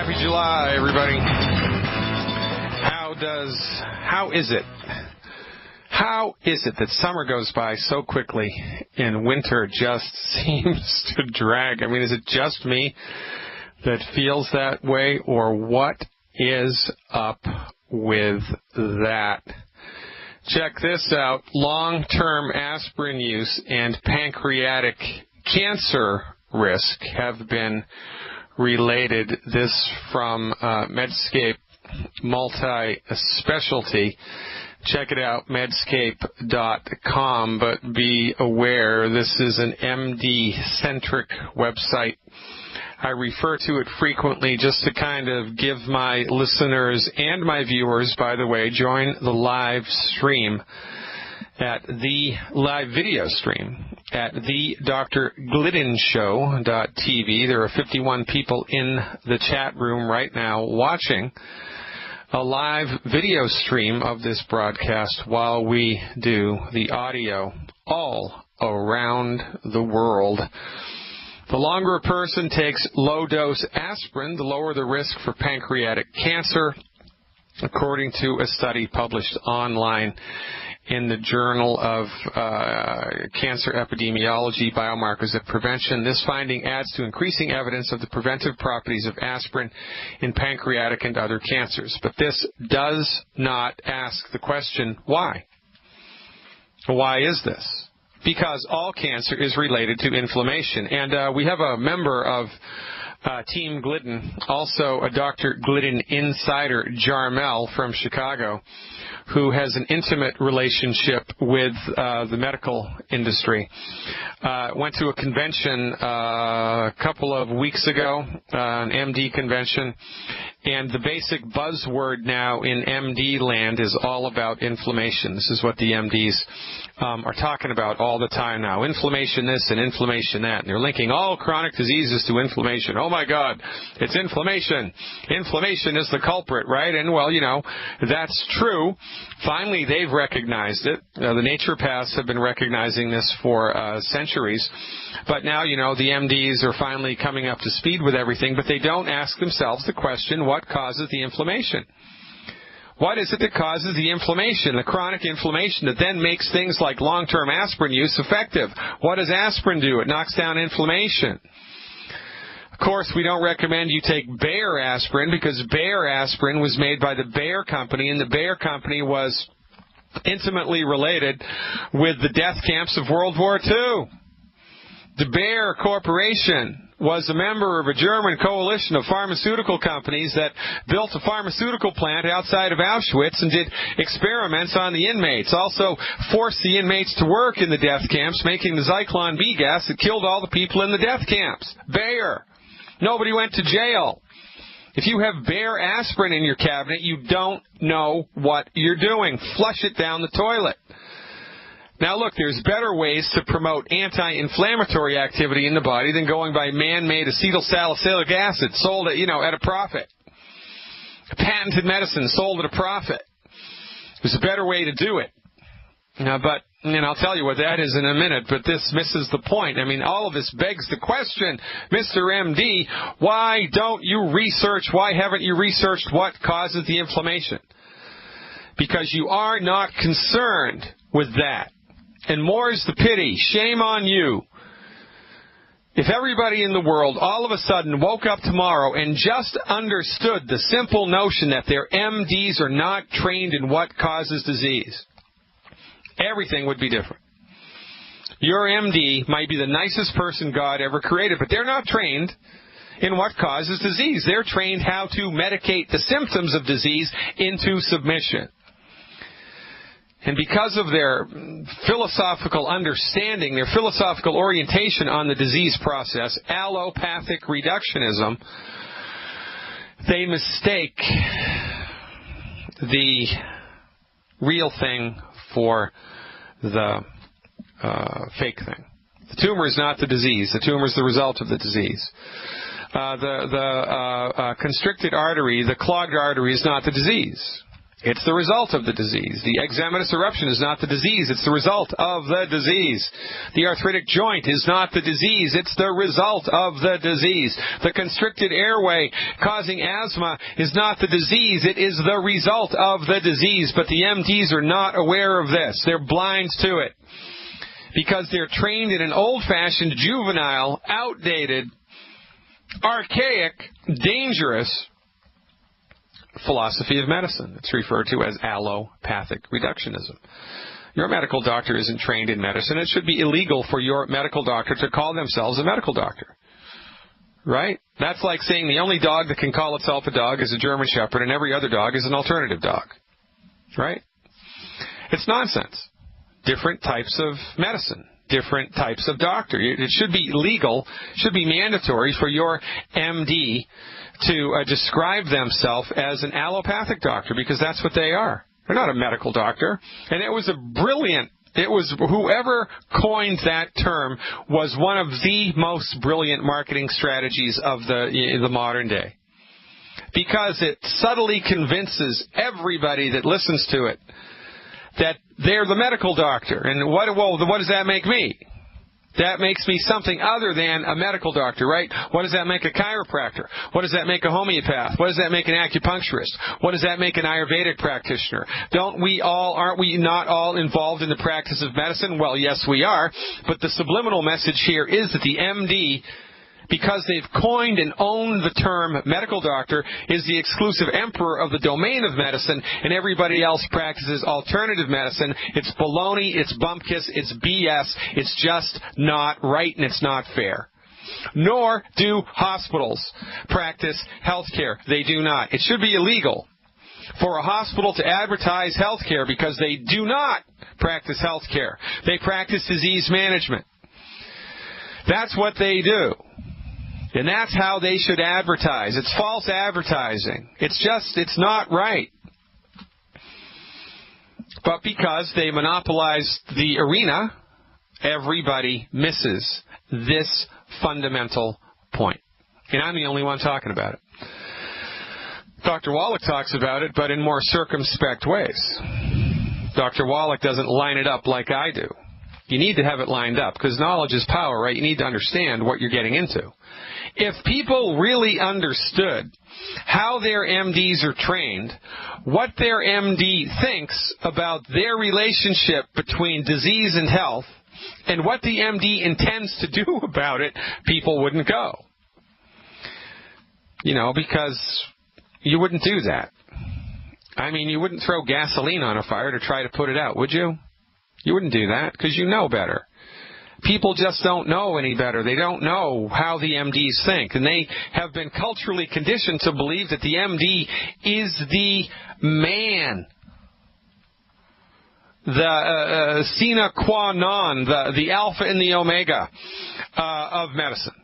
Happy July, everybody. How is it that summer goes by so quickly and winter just seems to drag? I mean, is it just me that feels that way, or what is up with that? Check this out. Long-term aspirin use and pancreatic cancer risk have been related. This from Medscape Multi-Specialty. Check it out, medscape.com, but be aware this is an MD-centric website. I refer to it frequently just to kind of give my listeners and my viewers, by the way, join the live stream at the live video stream at the Dr. Glidden Show.tv. There are 51 people in the chat room right now watching a live video stream of this broadcast while we do the audio all around the world. The longer a person takes low-dose aspirin, the lower the risk for pancreatic cancer, according to a study published online in the Journal of Cancer Epidemiology, Biomarkers of Prevention. This finding adds to increasing evidence of the preventive properties of aspirin in pancreatic and other cancers. But this does not ask the question, why? Why is this? Because all cancer is related to inflammation. And we have a member of Team Glidden, also a Dr. Glidden insider, Jarmel from Chicago, who has an intimate relationship with the medical industry. Went to a convention a couple of weeks ago, an MD convention, and the basic buzzword now in MD land is all about inflammation. This is what the MDs are talking about all the time now. Inflammation this and inflammation that. And they're linking all chronic diseases to inflammation. Oh, my God, it's inflammation. Inflammation is the culprit, right? And, well, you know, that's true. Finally, they've recognized it. The naturopaths have been recognizing this for centuries. But now, you know, the MDs are finally coming up to speed with everything, but they don't ask themselves the question, what causes the inflammation? What is it that causes the inflammation, the chronic inflammation that then makes things like long-term aspirin use effective? What does aspirin do? It knocks down inflammation. Of course, we don't recommend you take Bayer aspirin because Bayer aspirin was made by the Bayer Company, and the Bayer Company was intimately related with the death camps of World War II. The Bayer Corporation was a member of a German coalition of pharmaceutical companies that built a pharmaceutical plant outside of Auschwitz and did experiments on the inmates, also forced the inmates to work in the death camps, making the Zyklon B gas that killed all the people in the death camps. Bayer. Nobody went to jail. If you have Bayer aspirin in your cabinet, you don't know what you're doing. Flush it down the toilet. Now, look, there's better ways to promote anti-inflammatory activity in the body than going by man-made acetylsalicylic acid sold at, at a profit. A patented medicine sold at a profit. There's a better way to do it. But I'll tell you what that is in a minute, but this misses the point. I mean, all of this begs the question, Mr. MD, why don't you research, why haven't you researched what causes the inflammation? Because you are not concerned with that. And more's the pity. Shame on you. If everybody in the world all of a sudden woke up tomorrow and just understood the simple notion that their MDs are not trained in what causes disease, everything would be different. Your MD might be the nicest person God ever created, but they're not trained in what causes disease. They're trained how to medicate the symptoms of disease into submission. And because of their philosophical understanding, their philosophical orientation on the disease process, allopathic reductionism, they mistake the real thing for the fake thing. The tumor is not the disease. The tumor is the result of the disease. The constricted artery, the clogged artery, is not the disease. It's the result of the disease. The eczematous eruption is not the disease. It's the result of the disease. The arthritic joint is not the disease. It's the result of the disease. The constricted airway causing asthma is not the disease. It is the result of the disease. But the MDs are not aware of this. They're blind to it because they're trained in an old-fashioned, juvenile, outdated, archaic, dangerous philosophy of medicine. It's referred to as allopathic reductionism. Your medical doctor isn't trained in medicine. It should be illegal for your medical doctor to call themselves a medical doctor. Right? That's like saying the only dog that can call itself a dog is a German Shepherd and every other dog is an alternative dog. Right? It's nonsense. Different types of medicine. Different types of doctor. It should be legal, should be mandatory for your MD to describe themselves as an allopathic doctor, because that's what they are. They're not a medical doctor. And it was whoever coined that term was one of the most brilliant marketing strategies of the modern day, because it subtly convinces everybody that listens to it that they're the medical doctor. And what does that make me? That makes me something other than a medical doctor, right? What does that make a chiropractor? What does that make a homeopath? What does that make an acupuncturist? What does that make an Ayurvedic practitioner? Aren't we not all involved in the practice of medicine? Well, yes, we are. But the subliminal message here is that the MD, because they've coined and owned the term medical doctor, is the exclusive emperor of the domain of medicine, and everybody else practices alternative medicine. It's baloney, it's bumpkiss, it's BS, it's just not right, and it's not fair. Nor do hospitals practice health care. They do not. It should be illegal for a hospital to advertise health care, because they do not practice health care. They practice disease management. That's what they do. And that's how they should advertise. It's false advertising. It's not right. But because they monopolize the arena, everybody misses this fundamental point. And I'm the only one talking about it. Dr. Wallach talks about it, but in more circumspect ways. Dr. Wallach doesn't line it up like I do. You need to have it lined up, because knowledge is power, right? You need to understand what you're getting into. If people really understood how their MDs are trained, what their MD thinks about their relationship between disease and health, and what the MD intends to do about it, people wouldn't go. Because you wouldn't do that. I mean, you wouldn't throw gasoline on a fire to try to put it out, would you? You wouldn't do that, because you know better. People just don't know any better. They don't know how the MDs think. And they have been culturally conditioned to believe that the MD is the man, the sine qua non, the alpha and the omega of medicine.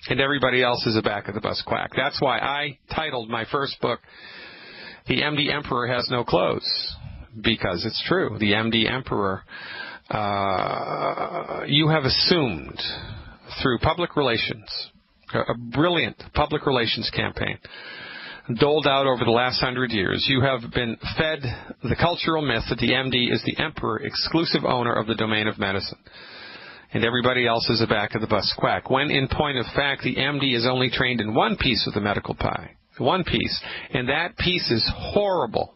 And everybody else is a back-of-the-bus quack. That's why I titled my first book, The MD Emperor Has No Clothes. Because it's true. The MD Emperor, you have assumed through public relations, a brilliant public relations campaign doled out over the last 100 years, you have been fed the cultural myth that the MD is the emperor, exclusive owner of the domain of medicine, and everybody else is a back-of-the-bus quack, when in point of fact the MD is only trained in one piece of the medical pie. One piece. And that piece is horrible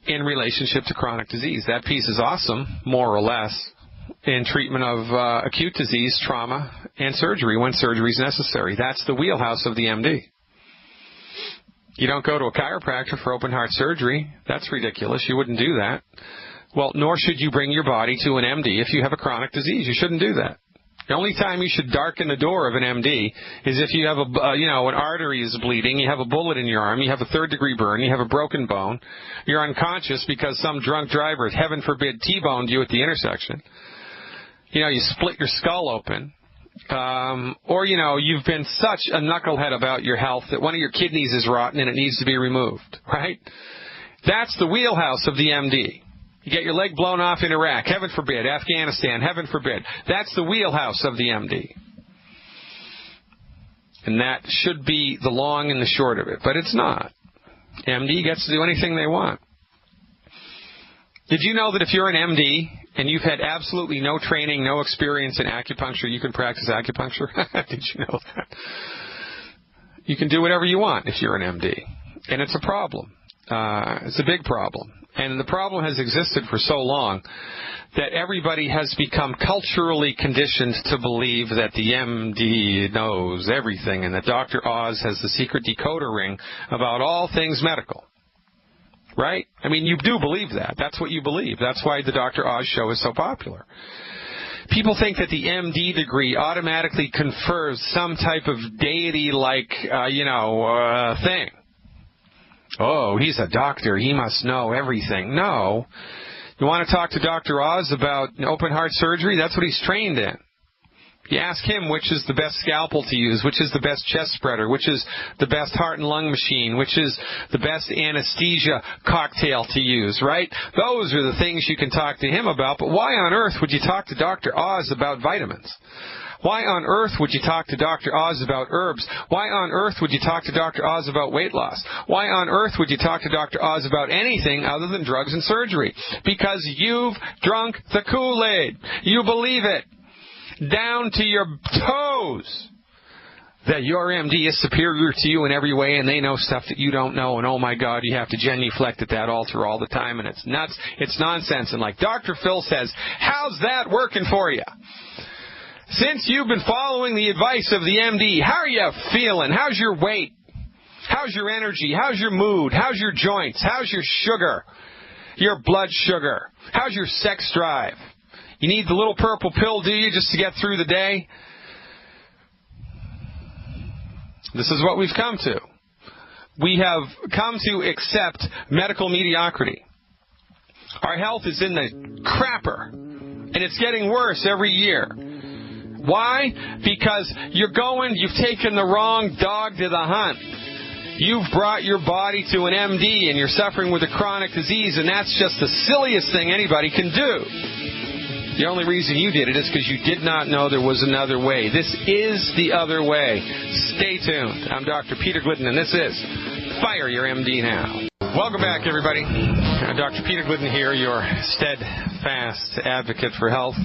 in relationship to chronic disease. That piece is awesome, more or less, in treatment of acute disease, trauma, and surgery when surgery is necessary. That's the wheelhouse of the MD. You don't go to a chiropractor for open heart surgery. That's ridiculous. You wouldn't do that. Well, nor should you bring your body to an MD if you have a chronic disease. You shouldn't do that. The only time you should darken the door of an MD is if you have an artery is bleeding, you have a bullet in your arm, you have a third-degree burn, you have a broken bone, you're unconscious because some drunk driver, heaven forbid, T-boned you at the intersection. You split your skull open. Or you've been such a knucklehead about your health that one of your kidneys is rotten and it needs to be removed, right? That's the wheelhouse of the MD. You get your leg blown off in Iraq, heaven forbid, Afghanistan, heaven forbid. That's the wheelhouse of the MD. And that should be the long and the short of it, but it's not. MD gets to do anything they want. Did you know that if you're an MD and you've had absolutely no training, no experience in acupuncture, you can practice acupuncture? Did you know that? You can do whatever you want if you're an MD. And it's a problem. It's a big problem. And the problem has existed for so long that everybody has become culturally conditioned to believe that the MD knows everything and that Dr. Oz has the secret decoder ring about all things medical. Right? I mean, you do believe that. That's what you believe. That's why the Dr. Oz show is so popular. People think that the MD degree automatically confers some type of deity-like, thing. Oh, he's a doctor. He must know everything. No. You want to talk to Dr. Oz about open heart surgery? That's what he's trained in. You ask him which is the best scalpel to use, which is the best chest spreader, which is the best heart and lung machine, which is the best anesthesia cocktail to use, right? Those are the things you can talk to him about, but why on earth would you talk to Dr. Oz about vitamins? Why on earth would you talk to Dr. Oz about herbs? Why on earth would you talk to Dr. Oz about weight loss? Why on earth would you talk to Dr. Oz about anything other than drugs and surgery? Because you've drunk the Kool-Aid. You believe it. Down to your toes that your MD is superior to you in every way and they know stuff that you don't know, and oh my God, you have to genuflect at that altar all the time, and it's nuts, it's nonsense. And like Dr. Phil says, how's that working for you? Since you've been following the advice of the MD, how are you feeling? How's your weight? How's your energy? How's your mood? How's your joints? How's your sugar? Your blood sugar? How's your sex drive? You need the little purple pill, do you, just to get through the day? This is what we've come to. We have come to accept medical mediocrity. Our health is in the crapper, and it's getting worse every year. Why? Because you've taken the wrong dog to the hunt. You've brought your body to an MD, and you're suffering with a chronic disease, and that's just the silliest thing anybody can do. The only reason you did it is because you did not know there was another way. This is the other way. Stay tuned. I'm Dr. Peter Glidden, and this is Fire Your MD Now. Welcome back, everybody. Dr. Peter Glidden here, your steadfast advocate for health.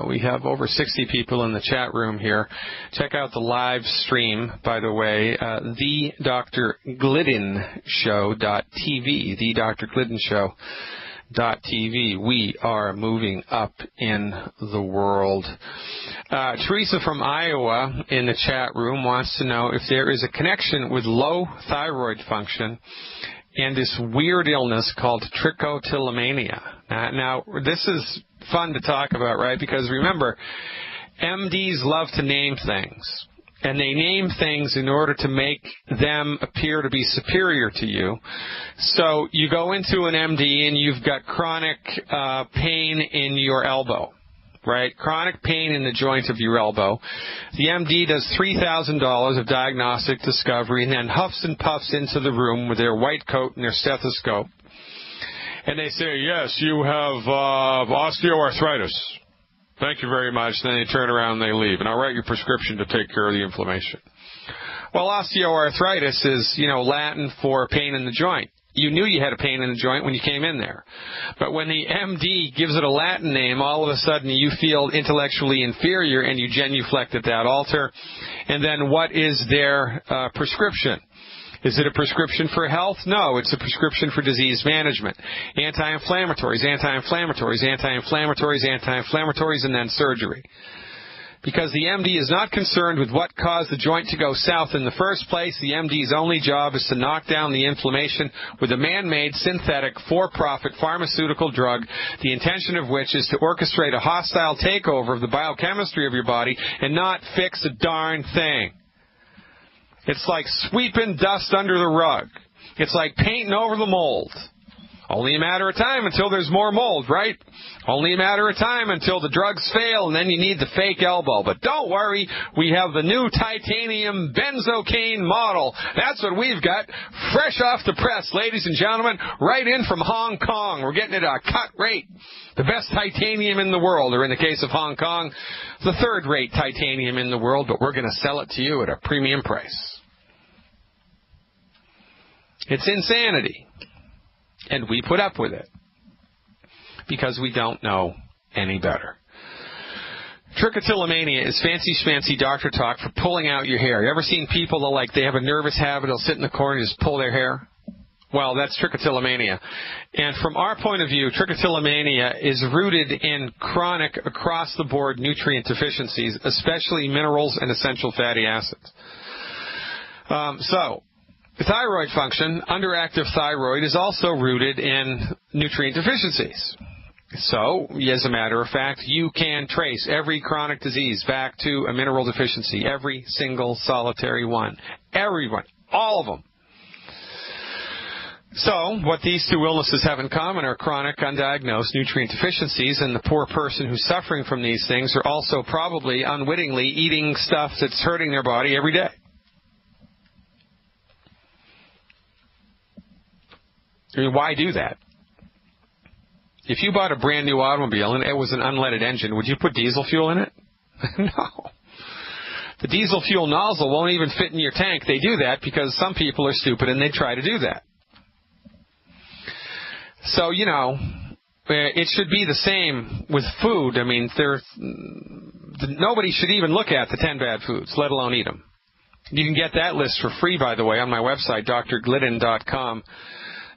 We have over 60 people in the chat room here. Check out the live stream, by the way, thedrgliddenshow.tv, thedrgliddenshow.tv. We are moving up in the world. Teresa from Iowa in the chat room wants to know if there is a connection with low thyroid function and this weird illness called trichotillomania. Now, this is fun to talk about, right? Because remember, MDs love to name things. And they name things in order to make them appear to be superior to you. So you go into an MD and you've got chronic pain in your elbow, right? Chronic pain in the joint of your elbow. The MD does $3,000 of diagnostic discovery and then huffs and puffs into the room with their white coat and their stethoscope. And they say, yes, you have osteoarthritis. Thank you very much. Then they turn around and they leave. And I'll write your prescription to take care of the inflammation. Well, osteoarthritis is, Latin for pain in the joint. You knew you had a pain in the joint when you came in there. But when the MD gives it a Latin name, all of a sudden you feel intellectually inferior and you genuflect at that altar. And then what is their prescription? Is it a prescription for health? No, it's a prescription for disease management. Anti-inflammatories, anti-inflammatories, anti-inflammatories, anti-inflammatories, and then surgery. Because the MD is not concerned with what caused the joint to go south in the first place. The MD's only job is to knock down the inflammation with a man-made, synthetic, for-profit pharmaceutical drug, the intention of which is to orchestrate a hostile takeover of the biochemistry of your body and not fix a darn thing. It's like sweeping dust under the rug. It's like painting over the mold. Only a matter of time until there's more mold, right? Only a matter of time until the drugs fail and then you need the fake elbow. But don't worry, we have the new titanium benzocaine model. That's what we've got, fresh off the press, ladies and gentlemen, right in from Hong Kong. We're getting it at a cut rate. The best titanium in the world, or in the case of Hong Kong, the third-rate titanium in the world, but we're going to sell it to you at a premium price. It's insanity. And we put up with it because we don't know any better. Trichotillomania is fancy schmancy doctor talk for pulling out your hair. You ever seen people that they have a nervous habit, they'll sit in the corner and just pull their hair? Well, that's trichotillomania. And from our point of view, trichotillomania is rooted in chronic, across-the-board nutrient deficiencies, especially minerals and essential fatty acids. So, thyroid function, underactive thyroid, is also rooted in nutrient deficiencies. So, as a matter of fact, you can trace every chronic disease back to a mineral deficiency, every single solitary one. Everyone, all of them. So, what these two illnesses have in common are chronic, undiagnosed nutrient deficiencies, and the poor person who's suffering from these things are also probably unwittingly eating stuff that's hurting their body every day. I mean, why do that? If you bought a brand new automobile and it was an unleaded engine, would you put diesel fuel in it? No. The diesel fuel nozzle won't even fit in your tank. They do that because some people are stupid and they try to do that. So, it should be the same with food. I mean, nobody should even look at the 10 bad foods, let alone eat them. You can get that list for free, by the way, on my website, drglidden.com.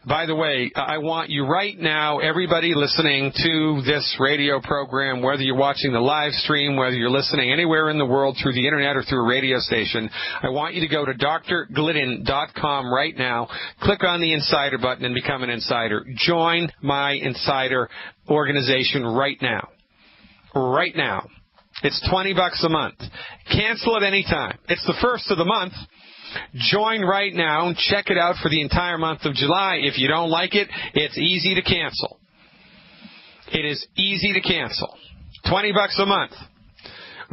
By the way, I want you right now, everybody listening to this radio program, whether you're watching the live stream, whether you're listening anywhere in the world through the internet or through a radio station, I want you to go to drglidden.com right now, click on the Insider button and become an insider. Join my Insider organization right now. Right now. It's $20 a month. Cancel at any time. It's the first of the month. Join right now and check it out for the entire month of July. If you don't like it, it's easy to cancel. It is easy to cancel. $20 a month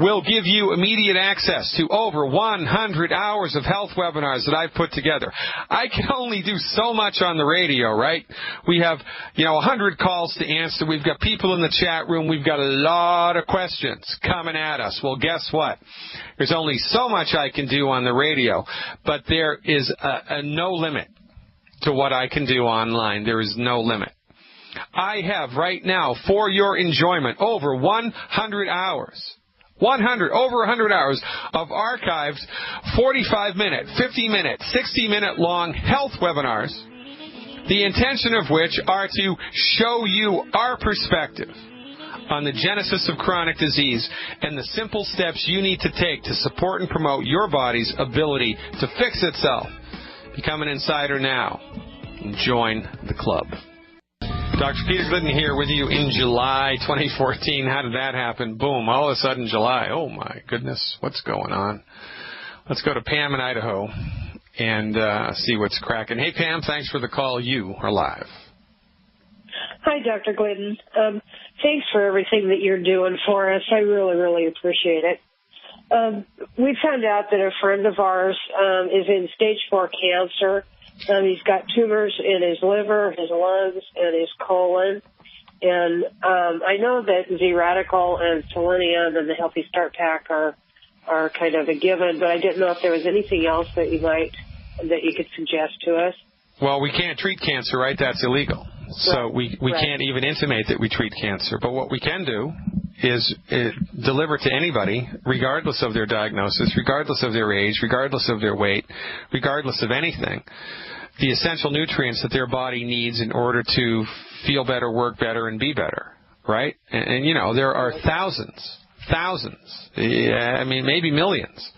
will give you immediate access to over 100 hours of health webinars that I've put together. I can only do so much on the radio, right? We have, 100 calls to answer. We've got people in the chat room. We've got a lot of questions coming at us. Well, guess what? There's only so much I can do on the radio, but there is a no limit to what I can do online. There is no limit. I have right now, for your enjoyment, over 100 hours. Over 100 hours of archived 45-minute, 50-minute, 60-minute long health webinars, the intention of which are to show you our perspective on the genesis of chronic disease and the simple steps you need to take to support and promote your body's ability to fix itself. Become an insider now and join the club. Dr. Peter Glidden here with you in July 2014. How did that happen? Boom, all of a sudden July. Oh, my goodness, what's going on? Let's go to Pam in Idaho and see what's cracking. Hey, Pam, thanks for the call. You are live. Hi, Dr. Glidden. Thanks for everything that you're doing for us. I really, really appreciate it. We found out that a friend of ours is in stage 4 cancer. He's got tumors in his liver, his lungs, and his colon. And I know that Z-Radical and Selenium and the Healthy Start Pack are kind of a given, but I didn't know if there was anything else that you could suggest to us. Well, we can't treat cancer, right? That's illegal. So we can't even intimate that we treat cancer. But what we can do is deliver to anybody, regardless of their diagnosis, regardless of their age, regardless of their weight, regardless of anything, the essential nutrients that their body needs in order to feel better, work better, and be better, right? And there are thousands, maybe millions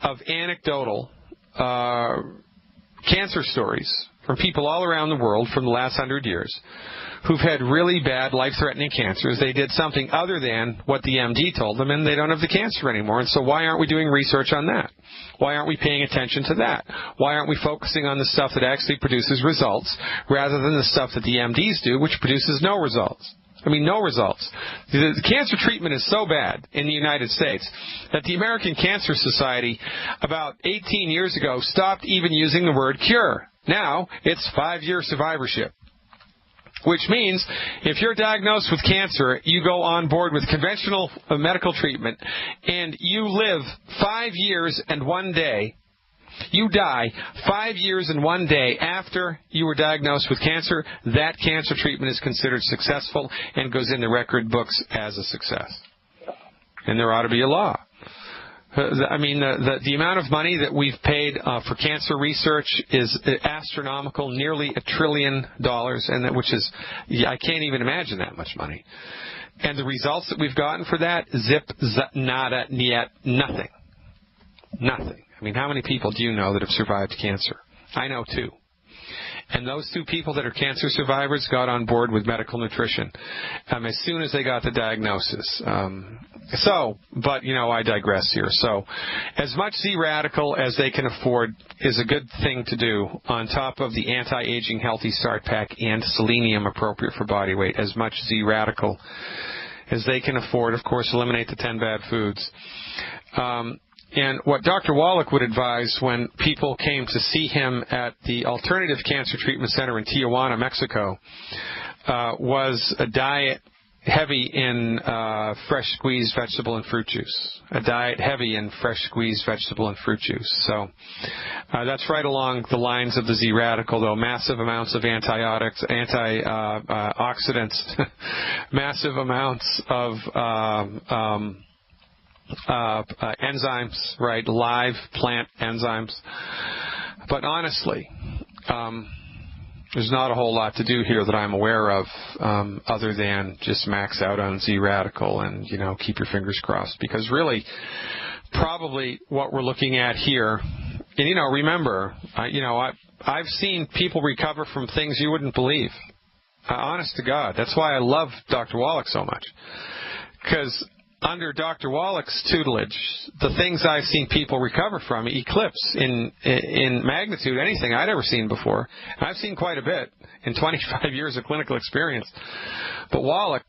of anecdotal cancer stories from people all around the world from the last 100 years who've had really bad, life-threatening cancers. They did something other than what the MD told them, and they don't have the cancer anymore. And so why aren't we doing research on that? Why aren't we paying attention to that? Why aren't we focusing on the stuff that actually produces results rather than the stuff that the MDs do, which produces no results? No results. The cancer treatment is so bad in the United States that the American Cancer Society about 18 years ago stopped even using the word cure. Now it's 5-year survivorship, which means if you're diagnosed with cancer, you go on board with conventional medical treatment, and you live 5 years and 1 day You die 5 years and 1 day after you were diagnosed with cancer, that cancer treatment is considered successful and goes in the record books as a success. And there ought to be a law. I mean, the amount of money that we've paid for cancer research is astronomical, nearly $1 trillion, and which is, I can't even imagine that much money. And the results that we've gotten for that, zip, nada, niet, nothing. Nothing. I mean, how many people do you know that have survived cancer? I know 2. And those 2 people that are cancer survivors got on board with medical nutrition as soon as they got the diagnosis. But, I digress here. So, as much Z-Radical as they can afford is a good thing to do on top of the anti-aging healthy start pack and selenium appropriate for body weight. As much Z-Radical as they can afford. Of course, eliminate the 10 bad foods. And what Dr. Wallach would advise when people came to see him at the Alternative Cancer Treatment Center in Tijuana, Mexico, was a diet heavy in fresh squeezed vegetable and fruit juice. A diet heavy in fresh squeezed vegetable and fruit juice. So that's right along the lines of the Z-Radical, though. Massive amounts of antioxidants, massive amounts of enzymes, right? Live plant enzymes. But honestly, there's not a whole lot to do here that I'm aware of, other than just max out on Z-Radical and, keep your fingers crossed. Because really, probably what we're looking at here, and, remember, I've seen people recover from things you wouldn't believe. Honest to God. That's why I love Dr. Wallach so much. Because under Dr. Wallach's tutelage, the things I've seen people recover from eclipse in magnitude anything I'd ever seen before. I've seen quite a bit in 25 years of clinical experience. But Wallach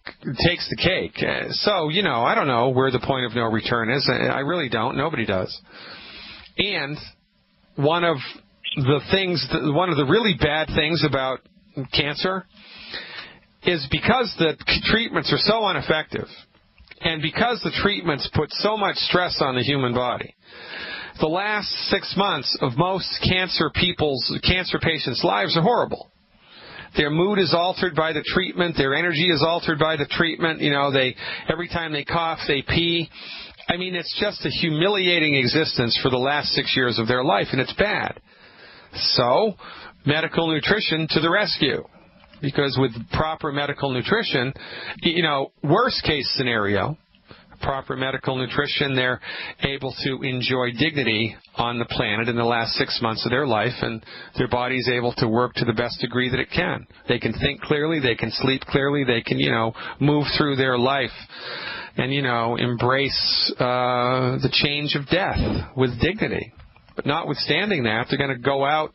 takes the cake. So, I don't know where the point of no return is. I really don't. Nobody does. And one of the really bad things about cancer is because the treatments are so ineffective, and because the treatments put so much stress on the human body, the last 6 months of most cancer patients' lives are horrible. Their mood is altered by the treatment. Their energy is altered by the treatment. Every time they cough, they pee. I mean, it's just a humiliating existence for the last 6 years of their life, and it's bad. So, medical nutrition to the rescue. Because with proper medical nutrition, worst case scenario, proper medical nutrition, they're able to enjoy dignity on the planet in the last 6 months of their life, and their body's able to work to the best degree that it can. They can think clearly, they can sleep clearly, they can, move through their life and, embrace the change of death with dignity. But notwithstanding that, they're going to go out,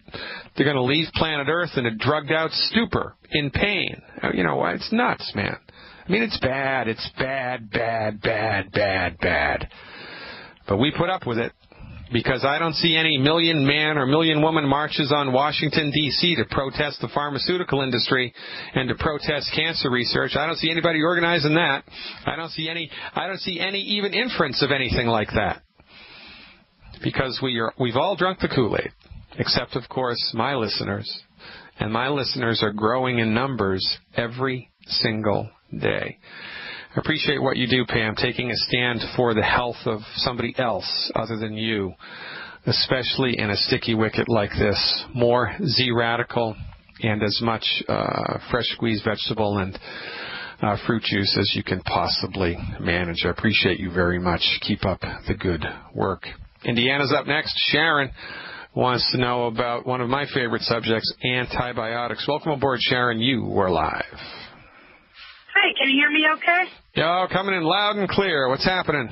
they're going to leave planet Earth in a drugged-out stupor, in pain. It's nuts, man. I mean, it's bad. It's bad, bad, bad, bad, bad. But we put up with it because I don't see any million-man or million-woman marches on Washington, D.C. to protest the pharmaceutical industry and to protest cancer research. I don't see anybody organizing that. I don't see any even inference of anything like that. Because we've all drunk the Kool-Aid, except, of course, my listeners. And my listeners are growing in numbers every single day. I appreciate what you do, Pam, taking a stand for the health of somebody else other than you, especially in a sticky wicket like this. More Z-Radical and as much fresh squeezed vegetable and fruit juice as you can possibly manage. I appreciate you very much. Keep up the good work. Indiana's up next. Sharon wants to know about one of my favorite subjects, antibiotics. Welcome aboard, Sharon. You are live. Hi, can you hear me okay? Yeah, coming in loud and clear. What's happening?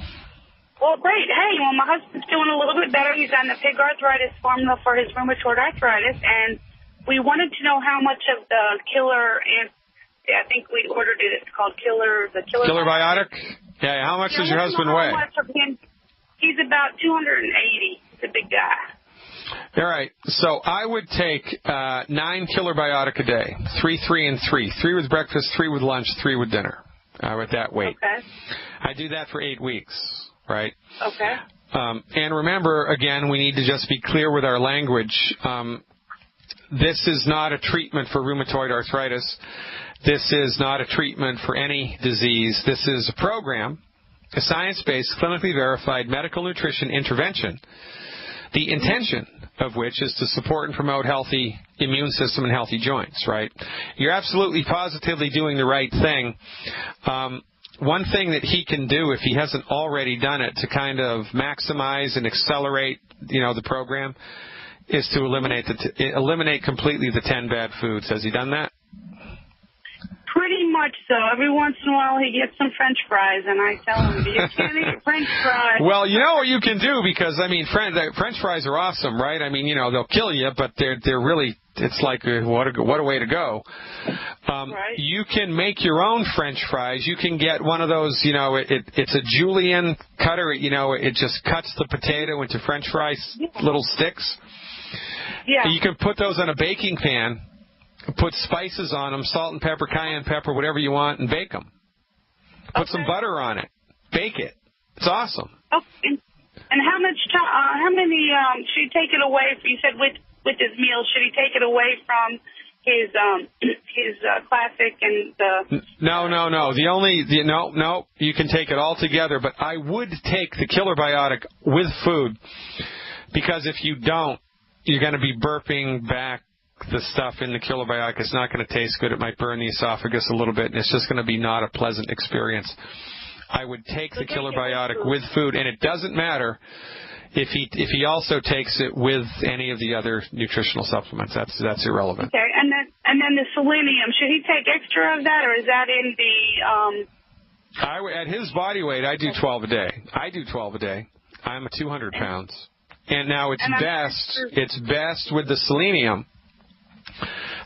Well, great. Hey, my husband's doing a little bit better. He's on the pig arthritis formula for his rheumatoid arthritis, and we wanted to know how much of the killer, and I think we ordered it. It's called Killer Biotic? Yeah, how much does your husband weigh? He's about 280. He's a big guy. All right. So I would take 9 Killer Biotic a day. 3, 3, and 3. 3 with breakfast, 3 with lunch, 3 with dinner. With that weight. Okay. I do that for 8 weeks, right? Okay. And remember, again, we need to just be clear with our language. This is not a treatment for rheumatoid arthritis. This is not a treatment for any disease. This is a program, a science-based, clinically verified medical nutrition intervention, the intention of which is to support and promote healthy immune system and healthy joints, right? You're absolutely positively doing the right thing. One thing that he can do, if he hasn't already done it, to kind of maximize and accelerate, the program, is to eliminate completely the 10 bad foods. Has he done that? Pretty much so. Every once in a while he gets some French fries, and I tell him, you can't eat French fries. Well, you know what you can do, because, French fries are awesome, right? They'll kill you, but they're really, it's like, what a way to go. Right. You can make your own French fries. You can get one of those, it's a julienne cutter, it just cuts the potato into French fries, little sticks. Yeah. You can put those on a baking pan, put spices on them, salt and pepper, cayenne pepper, whatever you want, and bake them. Put some butter on it. Bake it. It's awesome. Oh, and how much time? How many? Should he take it away? You said with his meals, should he take it away from his classic and the? No. No. You can take it all together, but I would take the Killer Biotic with food, because if you don't, you're going to be burping back the stuff in the Killer Biotic. It's not going to taste good. It might burn the esophagus a little bit, and it's just going to be not a pleasant experience. I would take the Killer Biotic with food, and it doesn't matter if he also takes it with any of the other nutritional supplements. That's irrelevant. Okay, and then the selenium. Should he take extra of that, or is that in the? At his body weight, I do 12 a day. I'm 200 pounds. And now it's best with the selenium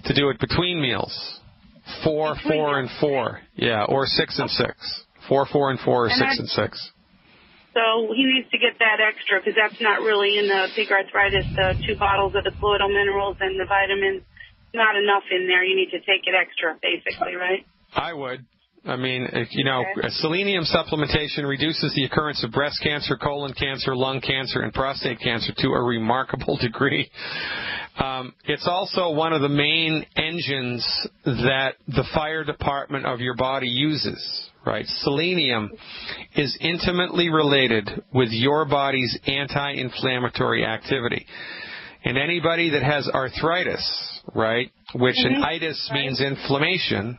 to do it between meals. 4, 4, and 4. Yeah, or 6 and 6. 4, 4, and 4, or 6 and 6. So he needs to get that extra, because that's not really in the pig arthritis, the 2 bottles of the colloidal minerals and the vitamins. Not enough in there. You need to take it extra, basically, right? I would. Selenium supplementation reduces the occurrence of breast cancer, colon cancer, lung cancer, and prostate cancer to a remarkable degree. It's also one of the main engines that the fire department of your body uses, right? Selenium is intimately related with your body's anti-inflammatory activity. And anybody that has arthritis, right, which an itis means inflammation,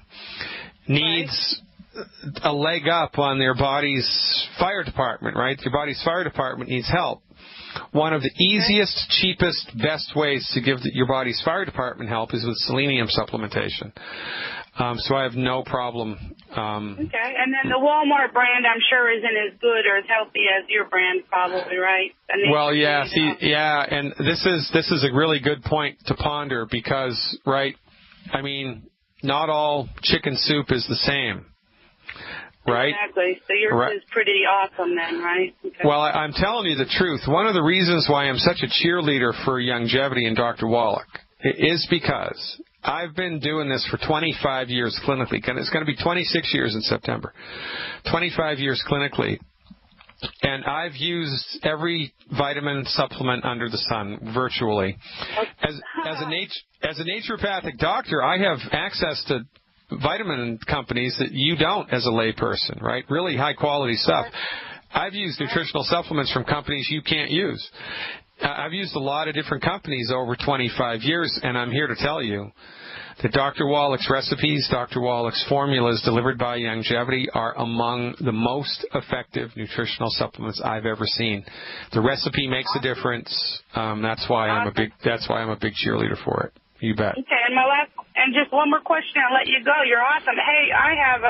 needs a leg up on their body's fire department, right? Your body's fire department needs help. One of the easiest, cheapest, best ways to give your body's fire department help is with selenium supplementation. So I have no problem. Okay, and then the Walmart brand, I'm sure, isn't as good or as healthy as your brand, probably, right? Well, yeah, and this is a really good point to ponder, because, right, not all chicken soup is the same, right? Exactly. So yours is pretty awesome then, right? Okay. Well, I'm telling you the truth. One of the reasons why I'm such a cheerleader for longevity and Dr. Wallach is because I've been doing this for 25 years clinically. It's going to be 26 years in September. 25 years clinically. And I've used every vitamin supplement under the sun, virtually. As a naturopathic doctor, I have access to vitamin companies that you don't as a layperson, right? Really high-quality stuff. I've used nutritional supplements from companies you can't use. I've used a lot of different companies over 25 years, and I'm here to tell you that Dr. Wallach's recipes, Dr. Wallach's formulas delivered by Longevity are among the most effective nutritional supplements I've ever seen. The recipe makes a difference. That's why I'm a big cheerleader for it. You bet. Okay, and just one more question, I'll let you go. You're awesome. Hey, I have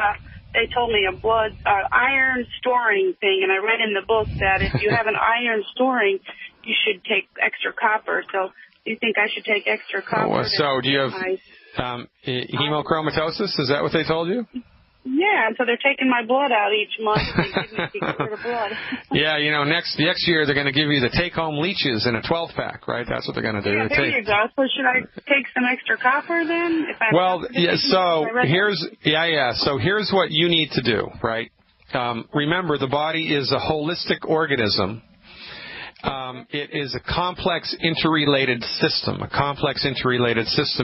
they told me a blood iron storing thing, and I read in the book that if you have an iron storing, you should take extra copper. So do you think I should take extra copper? So do you have hemochromatosis? Is that what they told you? Yeah, so they're taking my blood out each month. They give me a secret of blood. Yeah, next year they're going to give you the take-home leeches in a 12-pack, right? That's what they're going to do. Yeah, there you go. So should I take some extra copper then? So here's what you need to do, right? Remember, the body is a holistic organism It is a complex interrelated system,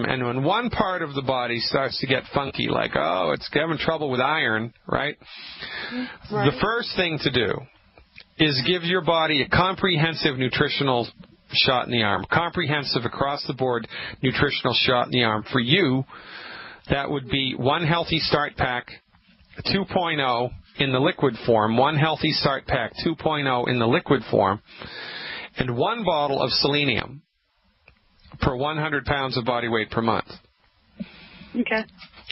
and when one part of the body starts to get funky, like, oh, it's having trouble with iron, right? The first thing to do is give your body a comprehensive nutritional shot in the arm, comprehensive across-the-board nutritional shot in the arm. For you, that would be one Healthy Start Pack 2.0 in the liquid form, one Healthy Start Pack 2.0 in the liquid form, and one bottle of selenium per 100 pounds of body weight per month. Okay.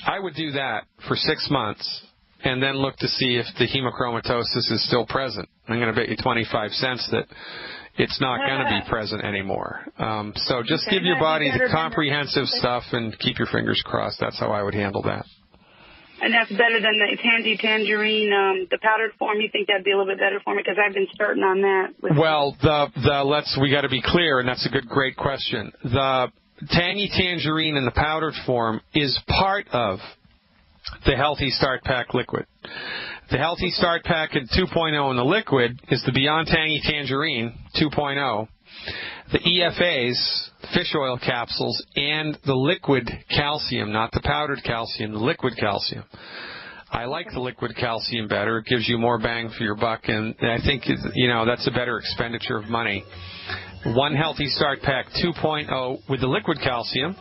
I would do that for 6 months and then look to see if the hemochromatosis is still present. I'm going to bet you 25 cents that it's not going to be present anymore. So just give your body the comprehensive stuff and keep your fingers crossed. That's how I would handle that. And that's better than the tangerine, the powdered form. You think that'd be a little bit better for me? Because I've been starting on that. Well, we got to be clear, and that's a great question. The tangy tangerine in the powdered form is part of the Healthy Start Pack liquid. The Healthy Start Pack in 2.0 in the liquid is the Beyond Tangy Tangerine 2.0. The EFAs, fish oil capsules, and the liquid calcium, not the powdered calcium, the liquid calcium. I like the liquid calcium better. It gives you more bang for your buck, and I think, that's a better expenditure of money. One Healthy Start Pack 2.0 with the liquid calcium,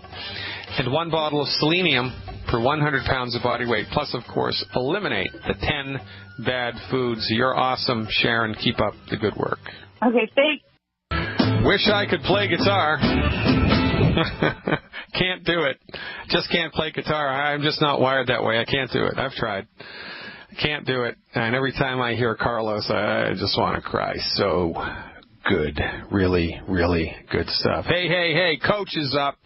and one bottle of selenium per 100 pounds of body weight. Plus, of course, eliminate the 10 bad foods. You're awesome, Sharon. Keep up the good work. Okay, thanks. Wish I could play guitar. Can't do it. Just can't play guitar. I'm just not wired that way. I can't do it. I've tried. Can't do it. And every time I hear Carlos, I just want to cry. So good. Really, really good stuff. Hey, Coach is up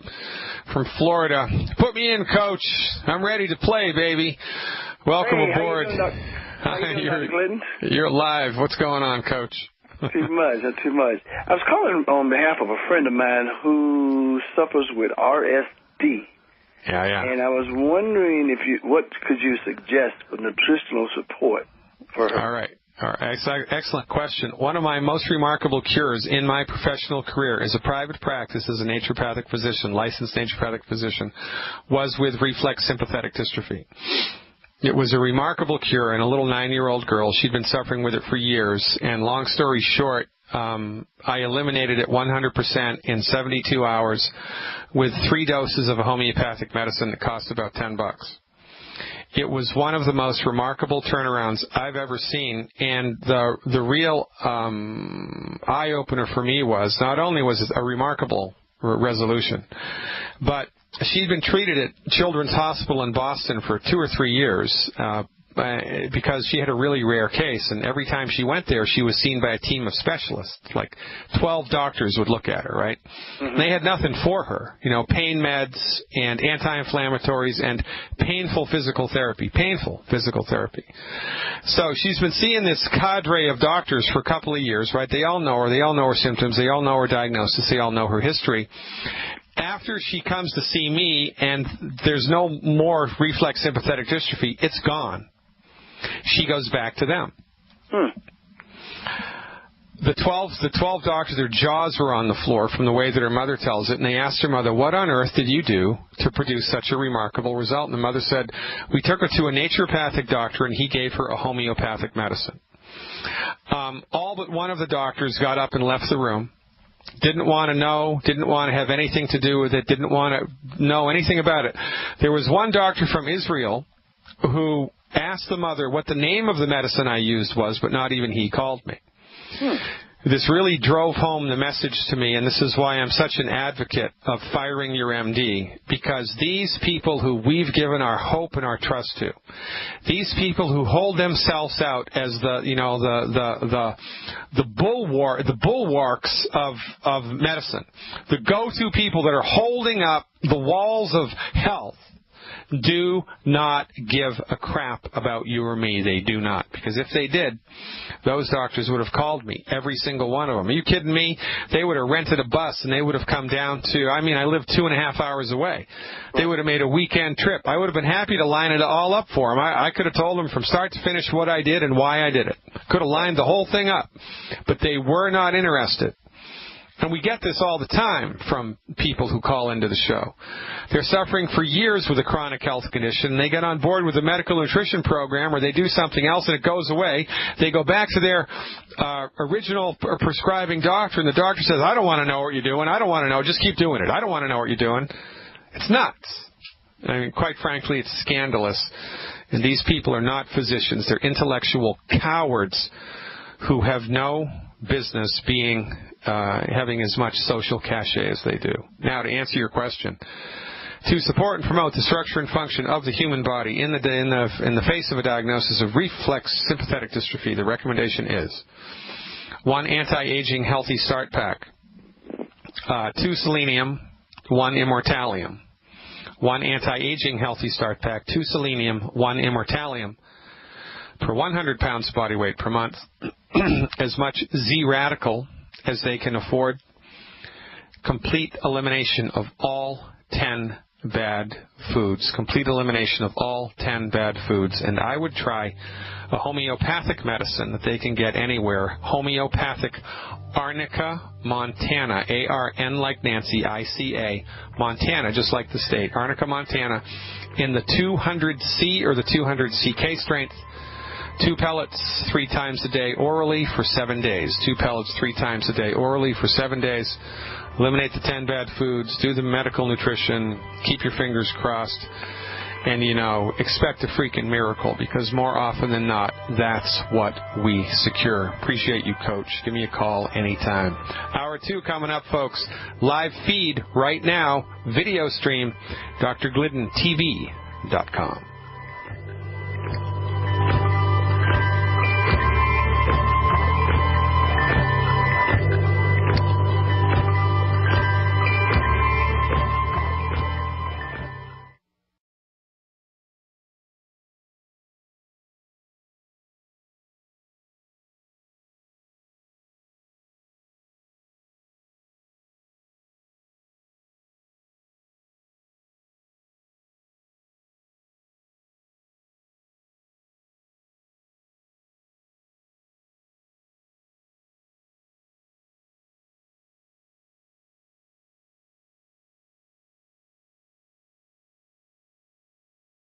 from Florida. Put me in, Coach. I'm ready to play, baby. Welcome aboard. How you doing, Dr. Glidden? You're live. What's going on, Coach? Not too much. I was calling on behalf of a friend of mine who suffers with RSD. Yeah. And I was wondering what could you suggest for nutritional support for her? All right. Excellent question. One of my most remarkable cures in my professional career as a private practice as a naturopathic physician, licensed naturopathic physician, was with reflex sympathetic dystrophy. It was a remarkable cure in a little 9-year-old girl. She'd been suffering with it for years, and long story short, I eliminated it 100% in 72 hours with 3 doses of a homeopathic medicine that cost about $10. It was one of the most remarkable turnarounds I've ever seen, and the real eye-opener for me was not only was it a remarkable resolution, but she'd been treated at Children's Hospital in Boston for 2 or 3 years because she had a really rare case, and every time she went there, she was seen by a team of specialists. Like 12 doctors would look at her, right? Mm-hmm. They had nothing for her, pain meds and anti-inflammatories and painful physical therapy. So she's been seeing this cadre of doctors for a couple of years, right? They all know her. They all know her symptoms. They all know her diagnosis. They all know her history. After she comes to see me and there's no more reflex sympathetic dystrophy, it's gone. She goes back to them. The 12 doctors, their jaws were on the floor from the way that her mother tells it, and they asked her mother, what on earth did you do to produce such a remarkable result? And the mother said, we took her to a naturopathic doctor, and he gave her a homeopathic medicine. All but one of the doctors got up and left the room. Didn't want to know, didn't want to have anything to do with it, didn't want to know anything about it. There was one doctor from Israel who asked the mother what the name of the medicine I used was, but not even he called me. This really drove home the message to me, and this is why I'm such an advocate of firing your MD, because these people who we've given our hope and our trust to, these people who hold themselves out as the bulwarks of medicine, the go-to people that are holding up the walls of health, do not give a crap about you or me. They do not. Because if they did, those doctors would have called me, every single one of them. Are you kidding me? They would have rented a bus and they would have come down to, I live 2.5 hours away. They would have made a weekend trip. I would have been happy to line it all up for them. I could have told them from start to finish what I did and why I did it. Could have lined the whole thing up. But they were not interested. And we get this all the time from people who call into the show. They're suffering for years with a chronic health condition. They get on board with a medical nutrition program or they do something else and it goes away. They go back to their original prescribing doctor and the doctor says, I don't want to know what you're doing. I don't want to know. Just keep doing it. I don't want to know what you're doing. It's nuts. Quite frankly, it's scandalous. And these people are not physicians. They're intellectual cowards who have no business being having as much social cachet as they do. Now, to answer your question, to support and promote the structure and function of the human body in the face of a diagnosis of reflex sympathetic dystrophy, the recommendation is 1 anti-aging healthy start pack, 2 selenium, 1 immortalium. 1 anti-aging healthy start pack, 2 selenium, 1 immortalium per 100 pounds body weight per month. As much Z-radical as they can afford. Complete elimination of all 10 bad foods. Complete elimination of all 10 bad foods. And I would try a homeopathic medicine that they can get anywhere. Homeopathic Arnica Montana. A-R-N like Nancy, I-C-A. Montana, just like the state. Arnica Montana in the 200C or the 200CK strength. 2 pellets 3 times a day orally for 7 days. 2 pellets 3 times a day orally for 7 days. Eliminate the 10 bad foods. Do the medical nutrition. Keep your fingers crossed. And, expect a freaking miracle because more often than not, that's what we secure. Appreciate you, Coach. Give me a call anytime. Hour 2 coming up, folks. Live feed right now. Video stream. drgliddentv.com.